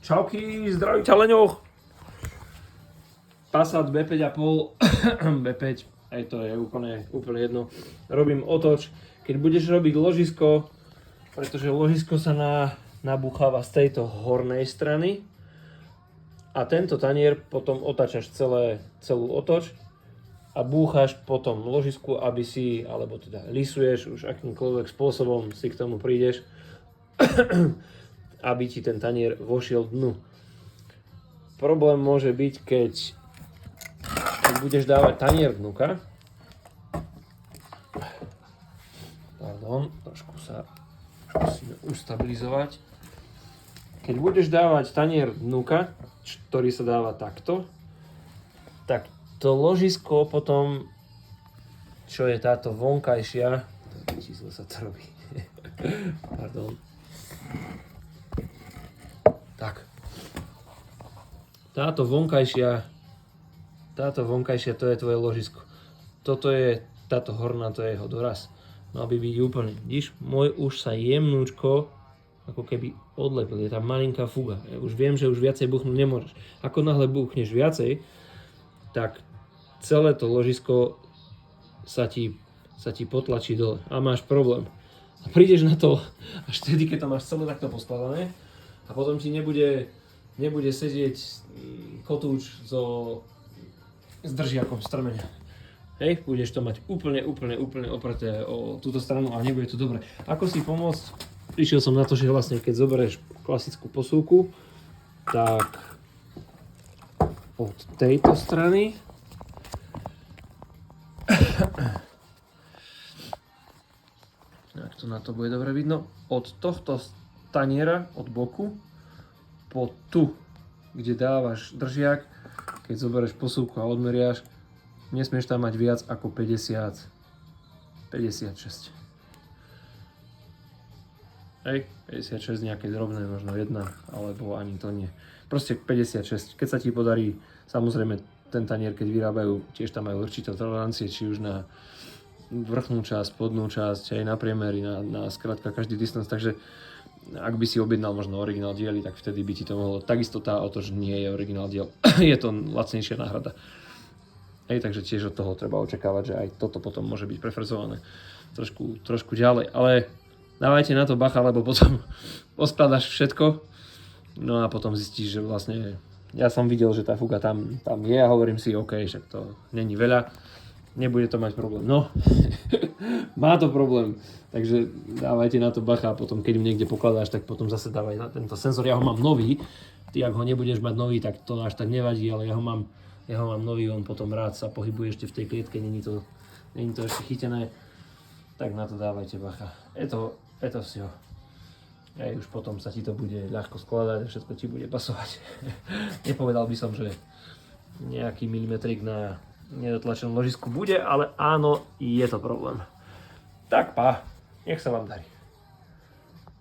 Čauky, zdraví ťa Leňoch. Passat B5,5, B5, aj to je úplne jedno. Robím otoč, keď budeš robiť ložisko, pretože ložisko sa nabúcháva z tejto hornej strany a tento tanier potom otáčaš celú otoč a búcháš potom ložisku, aby si, alebo teda lisuješ už akýmkoľvek spôsobom si k tomu prídeš, aby ti ten tanier vošiel dnu. Problém môže byť, keď budeš dávať tanier dnuka. Pardon, trošku sa musíme ustabilizovať. Keď budeš dávať tanier dnuka, ktorý sa dáva takto, tak to ložisko potom, čo je táto vonkajšia, číslo sa to robí, pardon, tak, táto vonkajšia, to je tvoje ložisko. Toto je, táto horná, to je jeho doraz. Mal by byť úplný. Vidíš, môj už sa jemnúčko ako keby odlepil. Je tam malinká fuga. Ja už viem, že už viacej buchnúť nemôžeš. Ako náhle buchneš viacej, tak celé to ložisko sa ti potlačí dole a máš problém. A prídeš na to až vtedy, keď to máš celé takto poskladané a potom ti nebude sedieť kotúč s držiakom strmenia. Hej, budeš to mať úplne opreté o túto stranu a nebude to dobre. Ako si pomôcť? Prišiel som na to, že vlastne keď zoberieš klasickú posúvku, tak od tejto strany ak to na to bude dobre vidno, od tohto taniera, od boku, po tu, kde dávaš držiak, keď zoberieš posúvku a odmeriaš, nesmieš tam mať viac ako 56. Hej, 56 nejaké drobné, možno jedna, alebo ani to nie. Proste 56. Keď sa ti podarí, samozrejme ten tanier, keď vyrábajú, tiež tam majú určité tolerancie, či už na vrchnú časť, spodnú časť, aj na priemery, na skrátka každý distance, takže ak by si objednal možno originál diely, tak vtedy by ti to mohlo, takisto tá otoč nie je originál diel, je to lacnejšia náhrada. Hej, takže tiež od toho treba očakávať, že aj toto potom môže byť preferzované trošku ďalej, ale dávajte na to bacha, lebo potom poskladáš všetko, no a potom zistíš, že vlastne ja som videl, že tá fuga tam je a hovorím si, OK, však to není veľa, nebude to mať problém. No, má to problém, takže dávajte na to bacha a potom keď mu niekde pokladáš, tak potom zase dávaj na tento senzor. Ja ho mám nový, ty ak ho nebudeš mať nový, tak to až tak nevadí, ale ja ho mám nový, on potom rád sa pohybuje ešte v tej klietke, není to ešte chytené, tak na to dávajte bacha. Je to всё. Aj už potom sa ti to bude ľahko skladať a všetko ti bude pasovať. Nepovedal by som, že nejaký milimetrik na nedotlačenom ložisku bude, ale áno, je to problém. Tak nech sa vám darí.